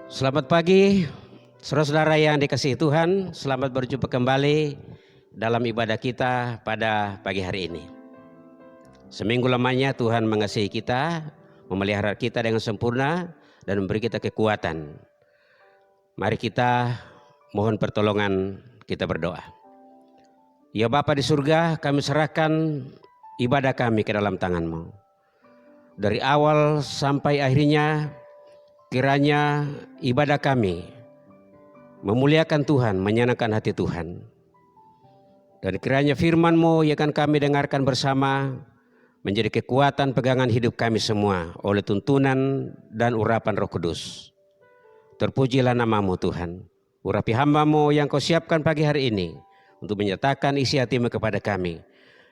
Selamat pagi, saudara-saudara yang dikasihi Tuhan. Selamat berjumpa kembali dalam ibadah kita pada pagi hari ini. Seminggu lamanya Tuhan mengasihi kita, memelihara kita dengan sempurna dan memberi kita kekuatan. Mari kita mohon pertolongan, kita berdoa. Ya Bapa di surga, kami serahkan ibadah kami ke dalam tangan-Mu. Dari awal sampai akhirnya, kiranya ibadah kami memuliakan Tuhan, menyenangkan hati Tuhan. Dan kiranya firman-Mu yang akan kami dengarkan bersama menjadi kekuatan pegangan hidup kami semua oleh tuntunan dan urapan Roh Kudus. Terpujilah nama-Mu Tuhan. Urapi hamba-Mu yang Kau siapkan pagi hari ini untuk menyatakan isi hati-Mu kepada kami.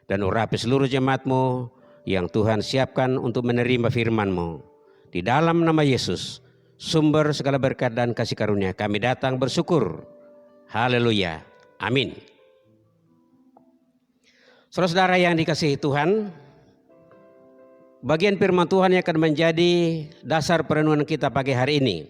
Dan urapi seluruh jemaat-Mu yang Tuhan siapkan untuk menerima firman-Mu. Di dalam nama Yesus, sumber segala berkat dan kasih karunia, kami datang bersyukur. Haleluya. Amin. Saudara-saudara yang dikasihi Tuhan, bagian firman Tuhan yang akan menjadi dasar perenungan kita pagi hari ini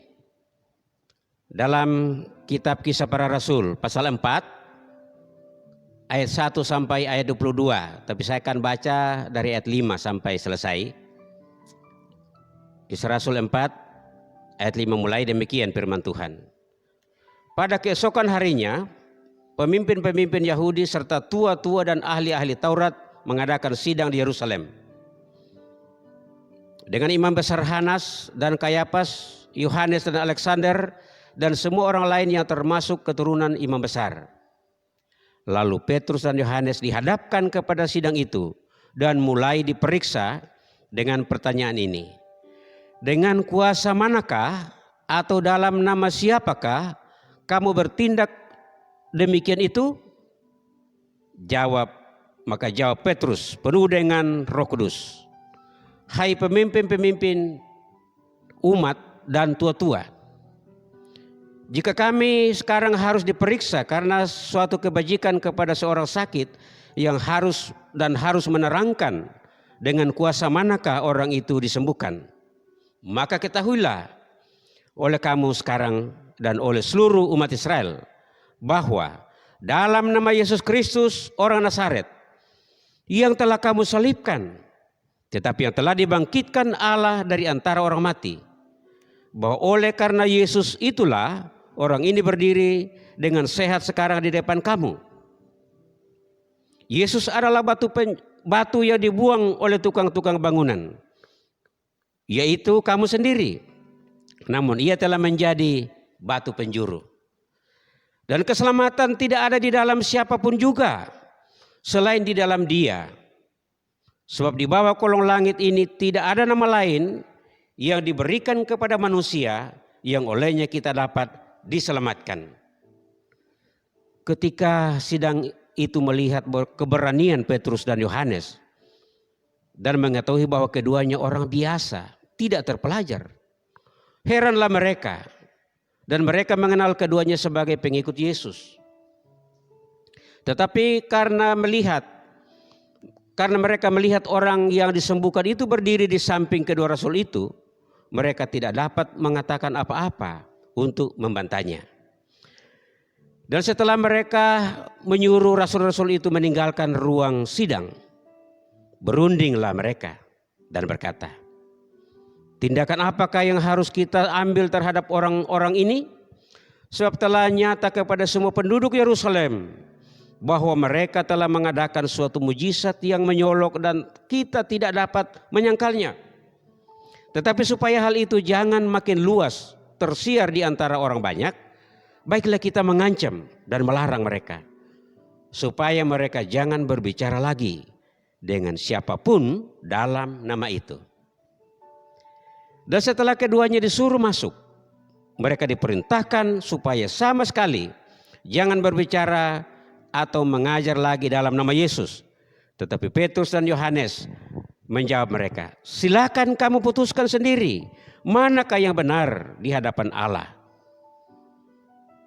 dalam kitab Kisah Para Rasul pasal 4 ayat 1 sampai ayat 22. Tapi saya akan baca dari ayat 5 sampai selesai. Kisah Rasul 4 ayat 5 mulai, demikian firman Tuhan. Pada keesokan harinya, pemimpin-pemimpin Yahudi serta tua-tua dan ahli-ahli Taurat mengadakan sidang di Yerusalem. Dengan imam besar Hanas dan Kayafas, Yohanes dan Alexander, dan semua orang lain yang termasuk keturunan imam besar. Lalu Petrus dan Yohanes dihadapkan kepada sidang itu dan mulai diperiksa dengan pertanyaan ini. Dengan kuasa manakah atau dalam nama siapakah kamu bertindak demikian itu? Maka jawab Petrus penuh dengan Roh Kudus. Hai pemimpin-pemimpin umat dan tua-tua, jika kami sekarang harus diperiksa karena suatu kebajikan kepada seorang sakit yang harus menerangkan dengan kuasa manakah orang itu disembuhkan, maka ketahuilah oleh kamu sekarang dan oleh seluruh umat Israel bahwa dalam nama Yesus Kristus orang Nazaret yang telah kamu salibkan, tetapi yang telah dibangkitkan Allah dari antara orang mati, bahwa oleh karena Yesus itulah orang ini berdiri dengan sehat sekarang di depan kamu. Yesus adalah batu yang dibuang oleh tukang-tukang bangunan, yaitu kamu sendiri. Namun ia telah menjadi batu penjuru. Dan keselamatan tidak ada di dalam siapapun juga selain di dalam Dia. Sebab di bawah kolong langit ini tidak ada nama lain yang diberikan kepada manusia yang olehnya kita dapat diselamatkan. Ketika sidang itu melihat keberanian Petrus dan Yohanes dan mengetahui bahwa keduanya orang biasa, tidak terpelajar, heranlah mereka, dan mereka mengenal keduanya sebagai pengikut Yesus. Tetapi karena mereka melihat orang yang disembuhkan itu berdiri di samping kedua rasul itu, mereka tidak dapat mengatakan apa-apa untuk membantahnya. Dan setelah mereka menyuruh rasul-rasul itu meninggalkan ruang sidang, berundinglah mereka dan berkata, tindakan apakah yang harus kita ambil terhadap orang-orang ini? Sebab telah nyata kepada semua penduduk Yerusalem bahwa mereka telah mengadakan suatu mujizat yang menyolok dan kita tidak dapat menyangkalnya. Tetapi supaya hal itu jangan makin luas tersiar di antara orang banyak, baiklah kita mengancam dan melarang mereka, supaya mereka jangan berbicara lagi dengan siapapun dalam nama itu. Dan setelah keduanya disuruh masuk, mereka diperintahkan supaya sama sekali jangan berbicara atau mengajar lagi dalam nama Yesus. Tetapi Petrus dan Yohanes menjawab mereka, silakan kamu putuskan sendiri manakah yang benar di hadapan Allah,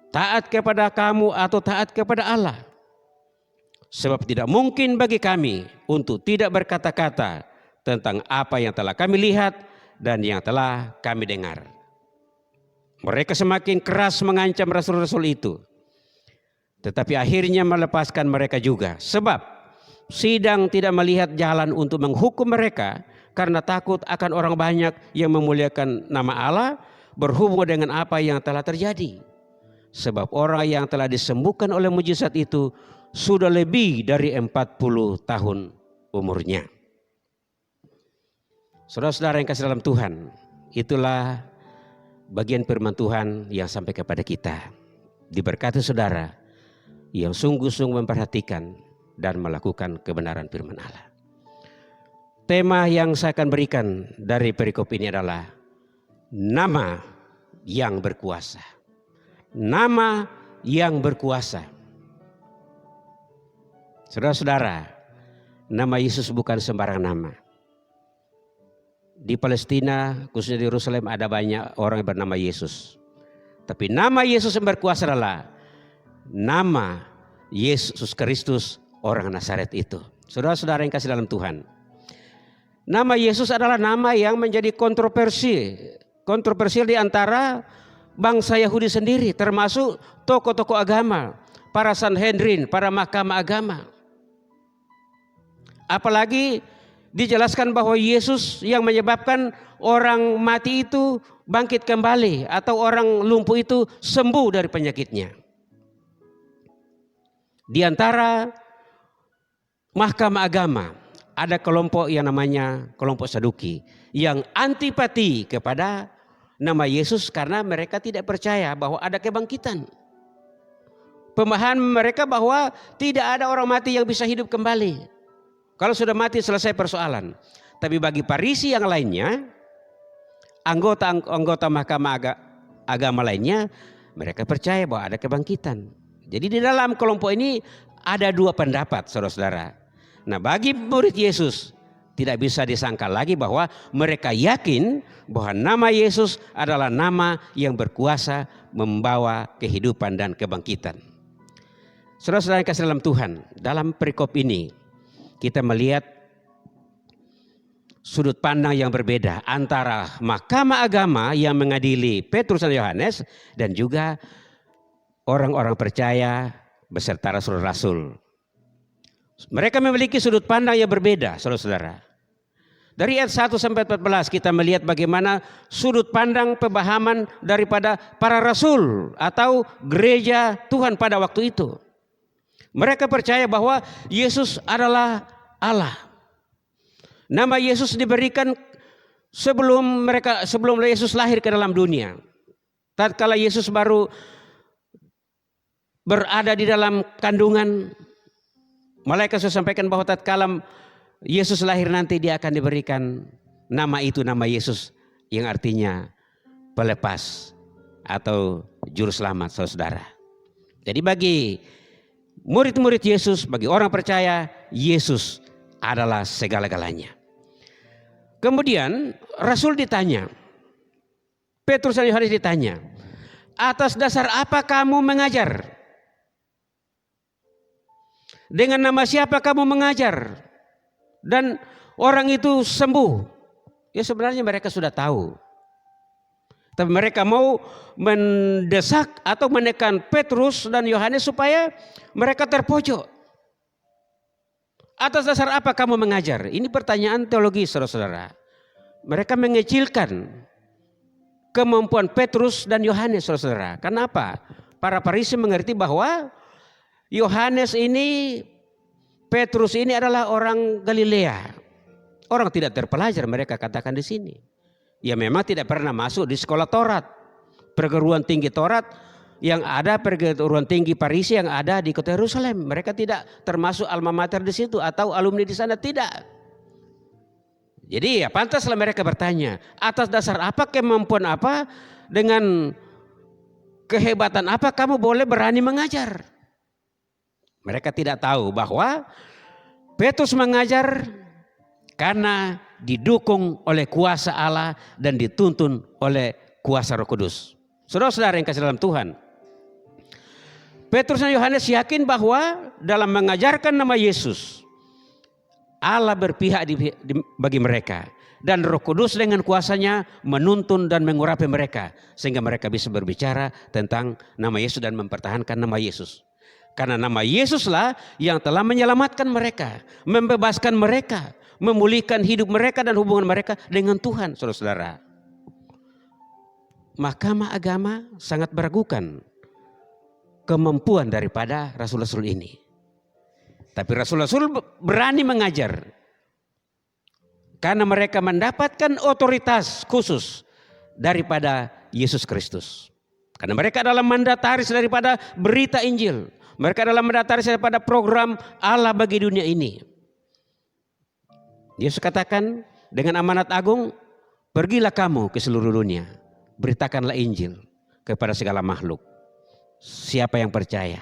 taat kepada kamu atau taat kepada Allah. Sebab tidak mungkin bagi kami untuk tidak berkata-kata tentang apa yang telah kami lihat dan yang telah kami dengar. Mereka semakin keras mengancam rasul-rasul itu. Tetapi akhirnya melepaskan mereka juga. Sebab sidang tidak melihat jalan untuk menghukum mereka karena takut akan orang banyak yang memuliakan nama Allah berhubung dengan apa yang telah terjadi. Sebab orang yang telah disembuhkan oleh mujizat itu sudah lebih dari 40 tahun umurnya. Saudara-saudara yang kasih dalam Tuhan, itulah bagian firman Tuhan yang sampai kepada kita. Diberkati saudara yang sungguh-sungguh memperhatikan dan melakukan kebenaran firman Allah. Tema yang saya akan berikan dari perikop ini adalah nama yang berkuasa. Nama yang berkuasa. Saudara-saudara, nama Yesus bukan sembarang nama. Di Palestina, khususnya di Yerusalem, ada banyak orang yang bernama Yesus. Tapi nama Yesus yang berkuasa adalah nama Yesus Kristus orang Nazaret itu. Saudara-saudara yang kasih dalam Tuhan, nama Yesus adalah nama yang menjadi kontroversial di antara bangsa Yahudi sendiri, termasuk tokoh-tokoh agama, para Sanhedrin, para mahkamah agama. Apalagi dijelaskan bahwa Yesus yang menyebabkan orang mati itu bangkit kembali atau orang lumpuh itu sembuh dari penyakitnya. Di antara mahkamah agama ada kelompok yang namanya kelompok Saduki yang antipati kepada nama Yesus karena mereka tidak percaya bahwa ada kebangkitan. Pemahaman mereka bahwa tidak ada orang mati yang bisa hidup kembali. Kalau sudah mati selesai persoalan. Tapi bagi Farisi yang lainnya, anggota mahkamah agama lainnya, mereka percaya bahwa ada kebangkitan. Jadi di dalam kelompok ini ada dua pendapat, saudara-saudara. Nah, bagi murid Yesus tidak bisa disangka lagi bahwa mereka yakin bahwa nama Yesus adalah nama yang berkuasa membawa kehidupan dan kebangkitan. Saudara-saudara yang kasih dalam Tuhan, dalam perikop ini kita melihat sudut pandang yang berbeda antara mahkamah agama yang mengadili Petrus dan Yohanes dan juga orang-orang percaya beserta rasul-rasul. Mereka memiliki sudut pandang yang berbeda, saudara-saudara. Dari ayat 1 sampai 14 kita melihat bagaimana sudut pandang pemahaman daripada para rasul atau gereja Tuhan pada waktu itu. Mereka percaya bahwa Yesus adalah Allah. Nama Yesus diberikan sebelum Yesus lahir ke dalam dunia. Tatkala Yesus baru berada di dalam kandungan, malaikat sudah sampaikan bahwa tatkala Yesus lahir nanti dia akan diberikan nama itu, nama Yesus yang artinya pelepas atau juru selamat, saudara. Jadi bagi murid-murid Yesus, bagi orang percaya, Yesus adalah segala-galanya. Kemudian Rasul ditanya, Petrus dan Yohanes ditanya, atas dasar apa kamu mengajar? Dengan nama siapa kamu mengajar? Dan orang itu sembuh. Ya sebenarnya mereka sudah tahu. Tapi mereka mau mendesak atau menekan Petrus dan Yohanes supaya mereka terpojok. Atas dasar apa kamu mengajar? Ini pertanyaan teologi, saudara-saudara. Mereka mengecilkan kemampuan Petrus dan Yohanes, saudara-saudara. Kenapa? Para Farisi mengerti bahwa Yohanes ini, Petrus ini adalah orang Galilea. Orang tidak terpelajar, mereka katakan di sini. Ya memang tidak pernah masuk di sekolah Taurat, perguruan tinggi Taurat yang ada, perguruan tinggi Farisi yang ada di kota Yerusalem. Mereka tidak termasuk alma mater di situ atau alumni di sana, tidak. Jadi ya pantaslah mereka bertanya, atas dasar apa, kemampuan apa, dengan kehebatan apa kamu boleh berani mengajar? Mereka tidak tahu bahwa Petrus mengajar karena didukung oleh kuasa Allah dan dituntun oleh kuasa Roh Kudus. Saudara-saudara yang kasih dalam Tuhan, Petrus dan Yohanes yakin bahwa dalam mengajarkan nama Yesus, Allah berpihak bagi mereka Dan Roh Kudus dengan kuasanya menuntun dan mengurapi mereka. Sehingga mereka bisa berbicara tentang nama Yesus dan mempertahankan nama Yesus. Karena nama Yesuslah yang telah menyelamatkan mereka, membebaskan mereka, memulihkan hidup mereka dan hubungan mereka dengan Tuhan, saudara-saudara. Mahkamah agama sangat meragukan kemampuan daripada rasul-rasul ini. Tapi rasul-rasul berani mengajar. Karena mereka mendapatkan otoritas khusus daripada Yesus Kristus. Karena mereka adalah mandataris daripada berita Injil. Mereka adalah mandataris daripada program Allah bagi dunia ini. Yesus katakan dengan amanat agung, pergilah kamu ke seluruh dunia. Beritakanlah Injil kepada segala makhluk. Siapa yang percaya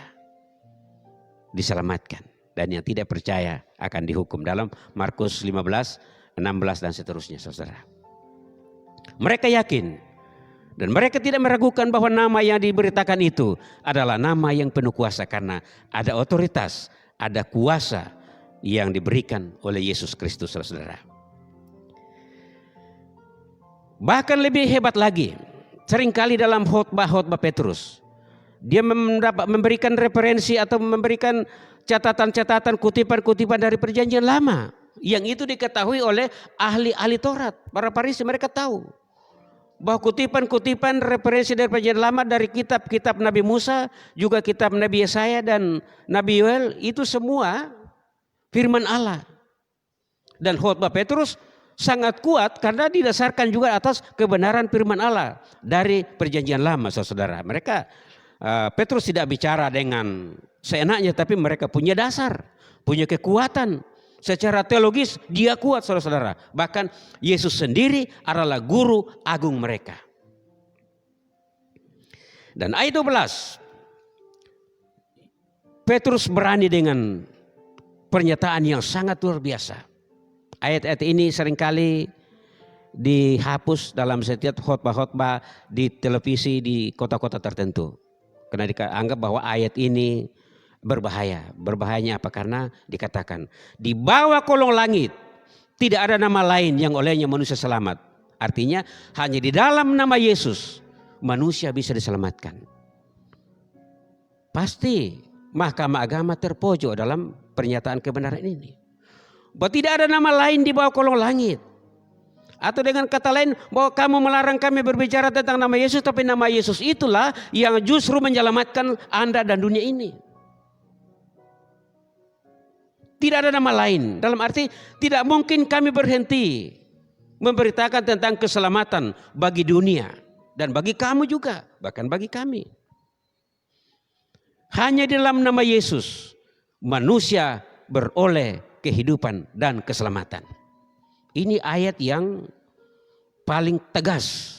diselamatkan. Dan yang tidak percaya akan dihukum. Dalam Markus 15, 16 dan seterusnya, saudara. Mereka yakin dan mereka tidak meragukan bahwa nama yang diberitakan itu adalah nama yang penuh kuasa karena ada otoritas, ada kuasa yang diberikan oleh Yesus Kristus, saudara. Bahkan lebih hebat lagi, seringkali dalam khotbah Petrus, dia memberikan referensi atau memberikan catatan-catatan, kutipan-kutipan dari Perjanjian Lama. Yang itu diketahui oleh ahli-ahli Taurat. Para Farisi mereka tahu bahwa kutipan-kutipan referensi dari Perjanjian Lama dari kitab-kitab Nabi Musa, juga kitab Nabi Yesaya dan Nabi Yoel, itu semua firman Allah. Dan khotbah Petrus sangat kuat karena didasarkan juga atas kebenaran firman Allah dari Perjanjian Lama, saudara. Mereka Petrus tidak bicara dengan seenaknya, tapi mereka punya dasar, punya kekuatan. Secara teologis dia kuat, saudara-saudara. Bahkan Yesus sendiri adalah guru agung mereka. Dan ayat 12, Petrus berani dengan pernyataan yang sangat luar biasa. Ayat-ayat ini seringkali dihapus dalam setiap khotbah-khotbah di televisi di kota-kota tertentu. Karena dianggap bahwa ayat ini berbahaya. Berbahayanya apa? Karena dikatakan di bawah kolong langit tidak ada nama lain yang olehnya manusia selamat. Artinya hanya di dalam nama Yesus manusia bisa diselamatkan. Pasti mahkamah agama terpojok dalam pernyataan kebenaran ini. Bahwa tidak ada nama lain di bawah kolong langit. Atau dengan kata lain bahwa kamu melarang kami berbicara tentang nama Yesus, tapi nama Yesus itulah yang justru menyelamatkan Anda dan dunia ini. Tidak ada nama lain. Dalam arti tidak mungkin kami berhenti memberitakan tentang keselamatan bagi dunia. Dan bagi kamu juga. Bahkan bagi kami. Hanya di dalam nama Yesus manusia beroleh kehidupan dan keselamatan. Ini ayat yang paling tegas.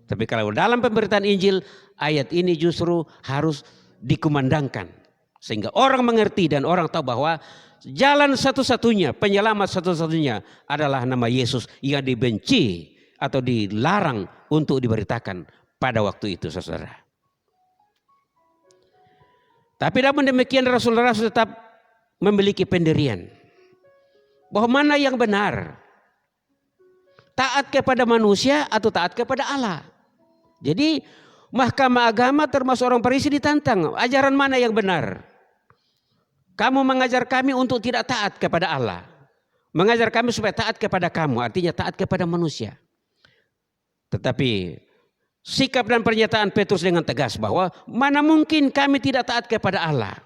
Tapi kalau dalam pemberitaan Injil, ayat ini justru harus dikumandangkan. Sehingga orang mengerti dan orang tahu bahwa jalan satu-satunya, penyelamat satu-satunya adalah nama Yesus yang dibenci atau dilarang untuk diberitakan pada waktu itu, saudara. Tapi namun demikian rasul-rasul tetap memiliki pendirian. Bahwa mana yang benar? Taat kepada manusia atau taat kepada Allah? Jadi mahkamah agama termasuk orang Farisi ditantang. Ajaran mana yang benar? Kamu mengajar kami untuk tidak taat kepada Allah. Mengajar kami supaya taat kepada kamu. Artinya taat kepada manusia. Tetapi sikap dan pernyataan Petrus dengan tegas bahwa mana mungkin kami tidak taat kepada Allah.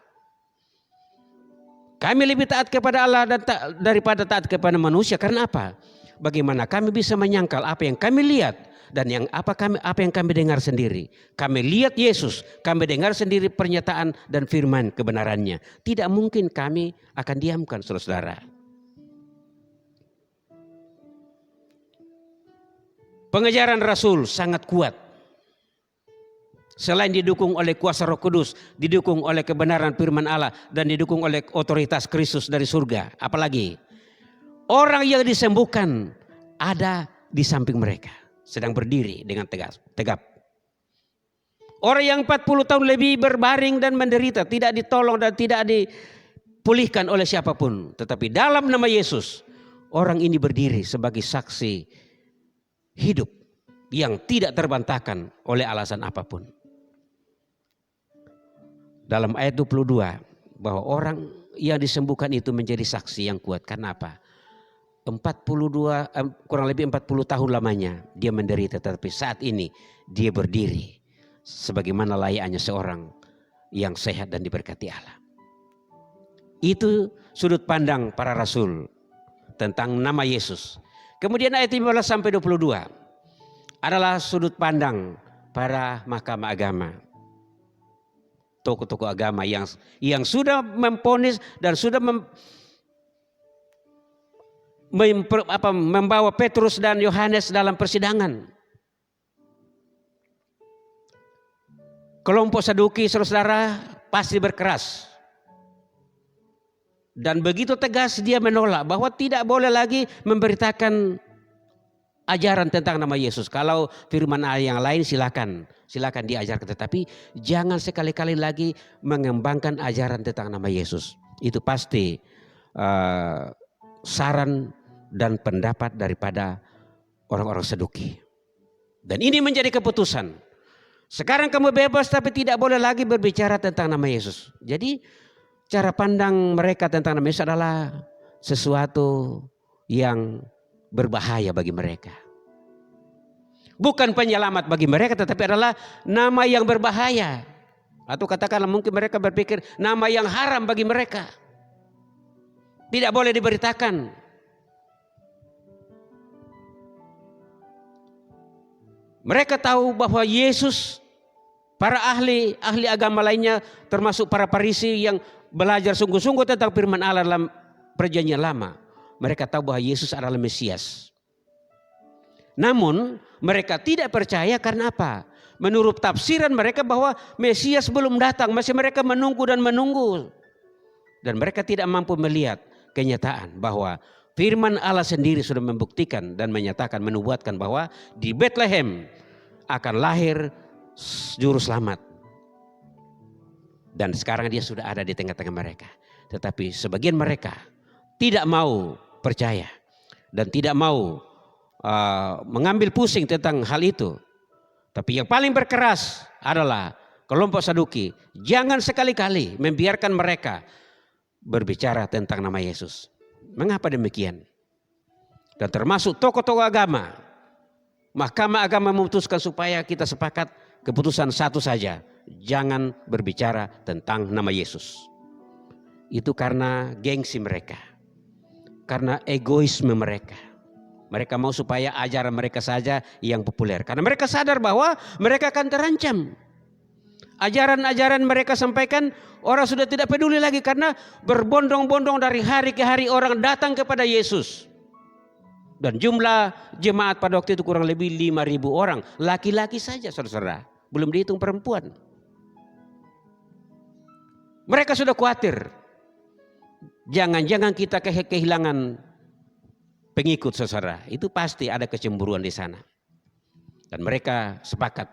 Kami lebih taat kepada Allah daripada taat kepada manusia. Karena apa? Bagaimana kami bisa menyangkal apa yang kami lihat dan apa yang kami dengar sendiri. Kami lihat Yesus, kami dengar sendiri pernyataan dan firman kebenarannya. Tidak mungkin kami akan diamkan, saudara-saudara. Pengajaran Rasul sangat kuat. Selain didukung oleh kuasa Roh Kudus, didukung oleh kebenaran firman Allah, dan didukung oleh otoritas Kristus dari surga. Apalagi orang yang disembuhkan ada di samping mereka, sedang berdiri dengan tegap. Orang yang 40 tahun lebih berbaring dan menderita, tidak ditolong dan tidak dipulihkan oleh siapapun. Tetapi dalam nama Yesus, orang ini berdiri sebagai saksi hidup yang tidak terbantahkan oleh alasan apapun. Dalam ayat 22 bahwa orang yang disembuhkan itu menjadi saksi yang kuat. Karena apa? 42 kurang lebih 40 tahun lamanya dia menderita, tetapi saat ini dia berdiri sebagaimana layaknya seorang yang sehat dan diberkati Allah. Itu sudut pandang para rasul tentang nama Yesus. Kemudian ayat 15 sampai 22 adalah sudut pandang para mahkamah agama. Tokoh-tokoh agama yang sudah memponis dan sudah membawa Petrus dan Yohanes dalam persidangan. Kelompok Saduki, saudara, pasti berkeras. Dan begitu tegas dia menolak bahwa tidak boleh lagi memberitakan ajaran tentang nama Yesus. Kalau firman Allah yang lain silakan diajarkan, tetapi jangan sekali-kali lagi mengembangkan ajaran tentang nama Yesus. Itu pasti saran dan pendapat daripada orang-orang Saduki. Dan ini menjadi keputusan. Sekarang kamu bebas tapi tidak boleh lagi berbicara tentang nama Yesus. Jadi cara pandang mereka tentang nama Yesus adalah sesuatu yang berbahaya bagi mereka. Bukan penyelamat bagi mereka, tetapi adalah nama yang berbahaya. Atau katakanlah mungkin mereka berpikir nama yang haram bagi mereka. Tidak boleh diberitakan. Mereka tahu bahwa Yesus, para ahli agama lainnya termasuk para Farisi yang belajar sungguh-sungguh tentang firman Allah dalam perjanjian lama. Mereka tahu bahwa Yesus adalah Mesias. Namun mereka tidak percaya karena apa? Menurut tafsiran mereka bahwa Mesias belum datang. Masih mereka menunggu dan menunggu. Dan mereka tidak mampu melihat kenyataan bahwa firman Allah sendiri sudah membuktikan dan menyatakan, menubuatkan bahwa di Bethlehem akan lahir juru selamat. Dan sekarang dia sudah ada di tengah-tengah mereka. Tetapi sebagian mereka tidak mau percaya dan tidak mau mengambil pusing tentang hal itu. Tapi yang paling berkeras adalah kelompok Saduki. Jangan sekali-kali membiarkan mereka berbicara tentang nama Yesus. Mengapa demikian? Dan termasuk tokoh-tokoh agama, mahkamah agama memutuskan supaya kita sepakat keputusan satu saja. Jangan berbicara tentang nama Yesus. Itu karena gengsi mereka. Karena egoisme mereka. Mereka mau supaya ajaran mereka saja yang populer. Karena mereka sadar bahwa mereka akan terancam. Ajaran-ajaran mereka sampaikan, orang sudah tidak peduli lagi karena berbondong-bondong dari hari ke hari orang datang kepada Yesus. Dan jumlah jemaat pada waktu itu kurang lebih 5.000 orang. Laki-laki saja, saudara-saudara. Belum dihitung perempuan. Mereka sudah khawatir. Jangan-jangan kita kehilangan pengikut, saudara. Itu pasti ada kecemburuan di sana. Dan mereka sepakat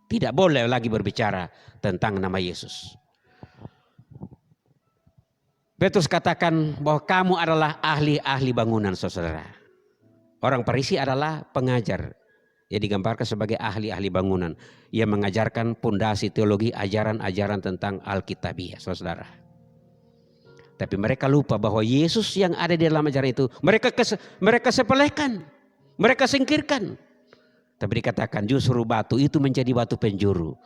tidak boleh lagi berbicara tentang nama Yesus. Petrus katakan bahwa kamu adalah ahli-ahli bangunan, saudara. Orang Farisi adalah pengajar. Ia digambarkan sebagai ahli-ahli bangunan. Ia mengajarkan pondasi teologi, ajaran-ajaran tentang Alkitabiah, saudara. Tapi mereka lupa bahwa Yesus yang ada di dalam ajaran itu mereka sepelekan, mereka singkirkan. Tapi dikatakan justru batu itu menjadi batu penjuru,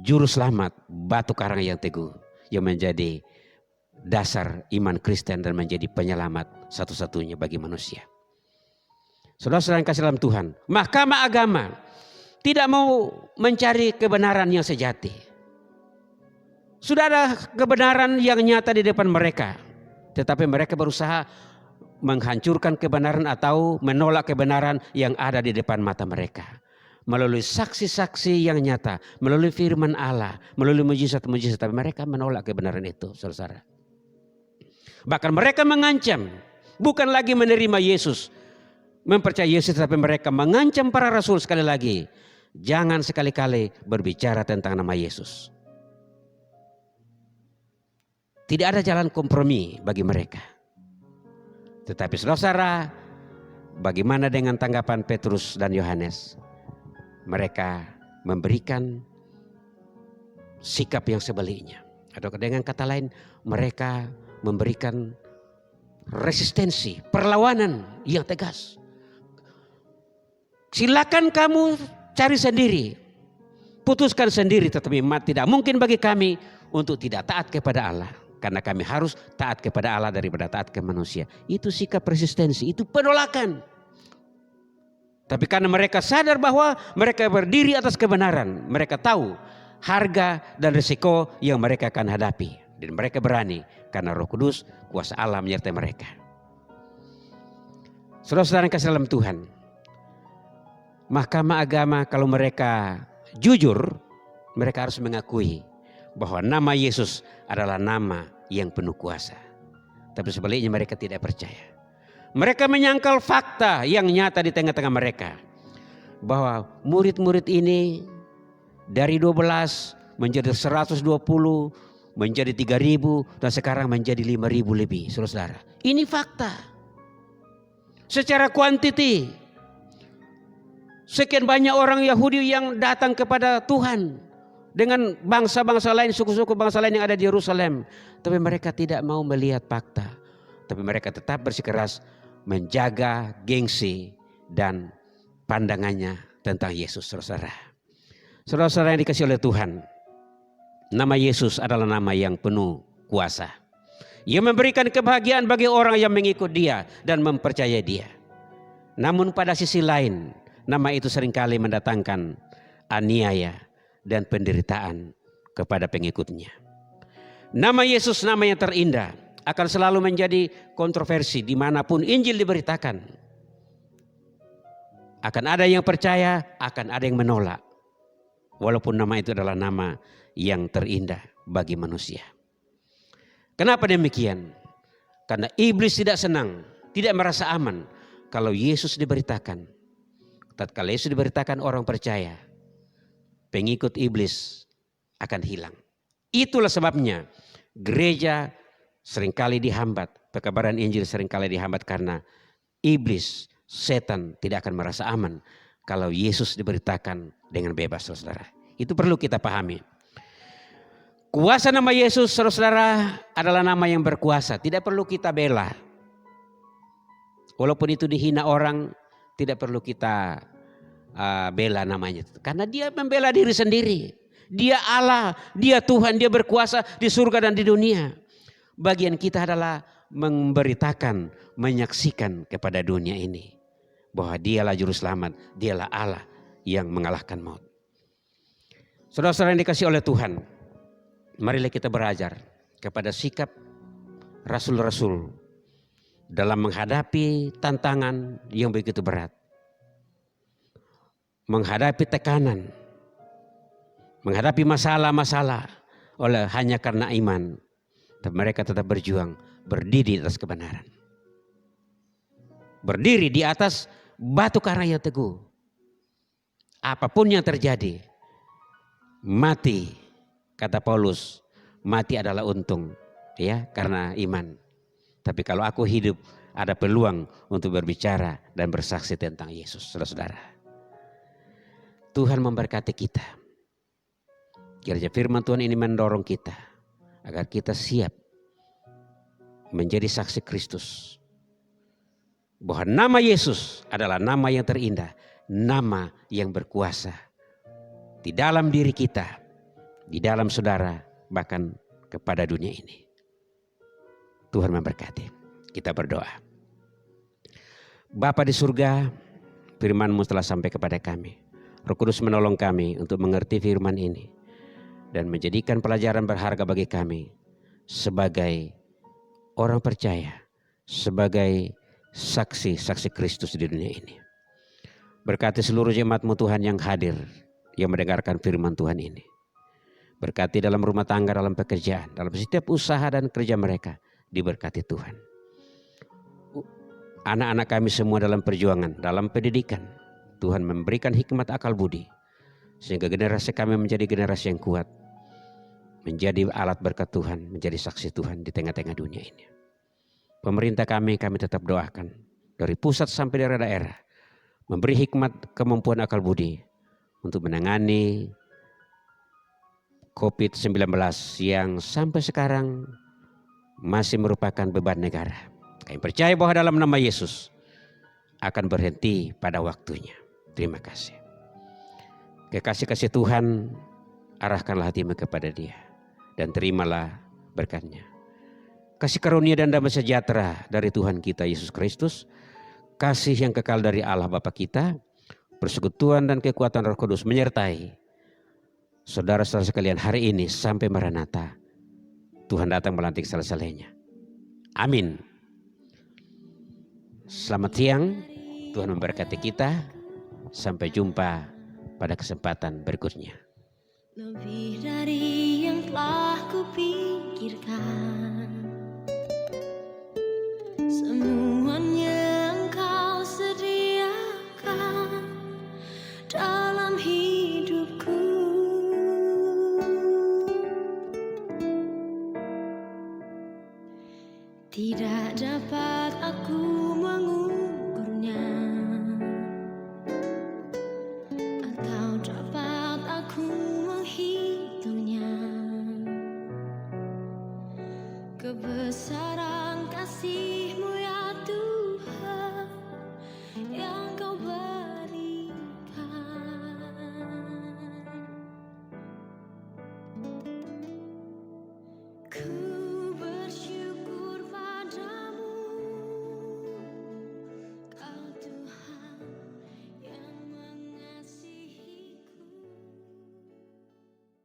juru selamat, batu karang yang teguh yang menjadi dasar iman Kristen dan menjadi penyelamat satu-satunya bagi manusia. Saudara-saudara yang kasih dalam Tuhan, mahkamah agama tidak mau mencari kebenaran yang sejati. Sudah ada kebenaran yang nyata di depan mereka, tetapi mereka berusaha menghancurkan kebenaran atau menolak kebenaran yang ada di depan mata mereka. Melalui saksi-saksi yang nyata, melalui firman Allah, melalui mujizat-mujizat, tapi mereka menolak kebenaran itu, saudara. Bahkan mereka mengancam, bukan lagi menerima Yesus, mempercayai Yesus, tapi mereka mengancam para rasul sekali lagi. Jangan sekali-kali berbicara tentang nama Yesus. Tidak ada jalan kompromi bagi mereka. Tetapi saudara, bagaimana dengan tanggapan Petrus dan Yohanes? Mereka memberikan sikap yang sebaliknya. Atau dengan kata lain, mereka memberikan resistensi, perlawanan yang tegas. Silakan kamu cari sendiri, putuskan sendiri, tetapi tidak mungkin bagi kami untuk tidak taat kepada Allah. Karena kami harus taat kepada Allah daripada taat ke manusia. Itu sikap resistensi, itu penolakan. Tapi karena mereka sadar bahwa mereka berdiri atas kebenaran, mereka tahu harga dan risiko yang mereka akan hadapi. Dan mereka berani karena Roh Kudus, kuasa Allah menyertai mereka. Saudara-saudara yang kasih dalam Tuhan, Mahkamah Agama kalau mereka jujur, mereka harus mengakui bahwa nama Yesus adalah nama yang penuh kuasa. Tapi sebaliknya mereka tidak percaya. Mereka menyangkal fakta yang nyata di tengah-tengah mereka. Bahwa murid-murid ini dari 12 menjadi 120, menjadi 3.000 dan sekarang menjadi 5.000 lebih, saudara-saudara. Ini fakta. Secara kuantiti, sekian banyak orang Yahudi yang datang kepada Tuhan dengan bangsa-bangsa lain, suku-suku bangsa lain yang ada di Yerusalem. Tapi mereka tidak mau melihat fakta. Tapi mereka tetap bersikeras menjaga gengsi dan pandangannya tentang Yesus, saudara. Saudara-saudara yang dikasihi oleh Tuhan, nama Yesus adalah nama yang penuh kuasa. Ia memberikan kebahagiaan bagi orang yang mengikut Dia dan mempercayai Dia. Namun pada sisi lain, nama itu seringkali mendatangkan aniaya dan penderitaan kepada pengikutnya. Nama Yesus, nama yang terindah, akan selalu menjadi kontroversi dimanapun Injil diberitakan. Akan ada yang percaya, akan ada yang menolak. Walaupun nama itu adalah nama yang terindah bagi manusia. Kenapa demikian? Karena iblis tidak senang, tidak merasa aman kalau Yesus diberitakan. Tatkala Yesus diberitakan orang percaya, pengikut iblis akan hilang. Itulah sebabnya gereja seringkali dihambat, pekabaran Injil seringkali dihambat karena iblis, setan tidak akan merasa aman kalau Yesus diberitakan dengan bebas, saudara. Itu perlu kita pahami. Kuasa nama Yesus, saudara, adalah nama yang berkuasa. Tidak perlu kita bela. Walaupun itu dihina orang, tidak perlu kita bela namanya. Karena dia membela diri sendiri. Dia Allah, dia Tuhan, dia berkuasa di surga dan di dunia. Bagian kita adalah memberitakan, menyaksikan kepada dunia ini bahwa Dialah juru selamat, Dialah Allah yang mengalahkan maut. Saudara-saudara yang dikasihi oleh Tuhan, marilah kita belajar kepada sikap rasul-rasul dalam menghadapi tantangan yang begitu berat, menghadapi tekanan, menghadapi masalah-masalah hanya karena iman. Tapi mereka tetap berjuang, berdiri di atas kebenaran. Berdiri di atas batu karang yang teguh. Apapun yang terjadi, mati, kata Paulus, mati adalah untung, ya, karena iman. Tapi kalau aku hidup, ada peluang untuk berbicara dan bersaksi tentang Yesus, saudara-saudara. Tuhan memberkati kita. Kiranya firman Tuhan ini mendorong kita agar kita siap menjadi saksi Kristus. Bahwa nama Yesus adalah nama yang terindah, nama yang berkuasa. Di dalam diri kita, di dalam saudara, bahkan kepada dunia ini. Tuhan memberkati. Kita berdoa. Bapa di surga, firman-Mu telah sampai kepada kami. Roh Kudus menolong kami untuk mengerti firman ini. Dan menjadikan pelajaran berharga bagi kami sebagai orang percaya, sebagai saksi-saksi Kristus di dunia ini. Berkati seluruh jemaat-Mu Tuhan yang hadir, yang mendengarkan firman Tuhan ini. Berkati dalam rumah tangga, dalam pekerjaan, dalam setiap usaha dan kerja mereka, diberkati Tuhan. Anak-anak kami semua dalam perjuangan, dalam pendidikan, Tuhan memberikan hikmat akal budi, sehingga generasi kami menjadi generasi yang kuat, menjadi alat berkat Tuhan, menjadi saksi Tuhan di tengah-tengah dunia ini. pemerintah kami tetap doakan dari pusat sampai daerah-daerah, memberi hikmat, kemampuan, akal budi untuk menangani COVID-19 yang sampai sekarang masih merupakan beban negara. Kami percaya bahwa dalam nama Yesus akan berhenti pada waktunya. Terima kasih. Kekasih-kasih Tuhan, arahkanlah hatimu kepada Dia dan terimalah berkat-Nya. Kasih karunia dan damai sejahtera dari Tuhan kita Yesus Kristus, kasih yang kekal dari Allah Bapa kita, persekutuan dan kekuatan Roh Kudus menyertai saudara-saudara sekalian hari ini sampai Maranatha. Tuhan datang melantik selesainya. Amin. Selamat siang, Tuhan memberkati kita. Sampai jumpa pada kesempatan berikutnya. Lebih dari yang telah kupikirkan, semuanya Engkau sediakan dalam hidupku. Tidak dapat aku mengukurnya, atau dapat aku menghitungnya. Kebesaran kasih-Mu ya Tuhan yang Kau berikan.